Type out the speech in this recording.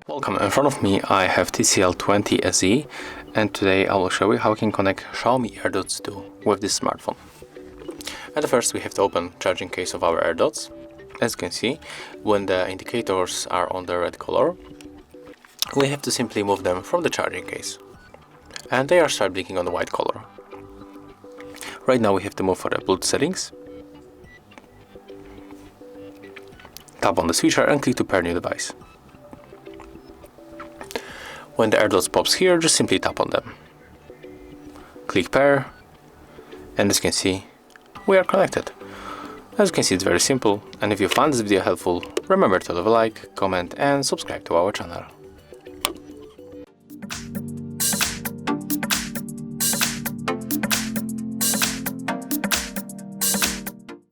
Welcome, in front of me I have TCL 20 SE, and today I will show you how we can connect Xiaomi AirDots 2 with this smartphone. At first we have to open charging case of our AirDots. As you can see, when the indicators are on the red color, we have to simply move them from the charging case, and they are start blinking on the white color. Right now we have to move for the Bluetooth settings, tap on the switcher and click to pair new device. When the AirDots pops here, just simply tap on them. Click pair, and as you can see, we are connected. As you can see, it's very simple, and if you found this video helpful, remember to leave a like, comment and subscribe to our channel.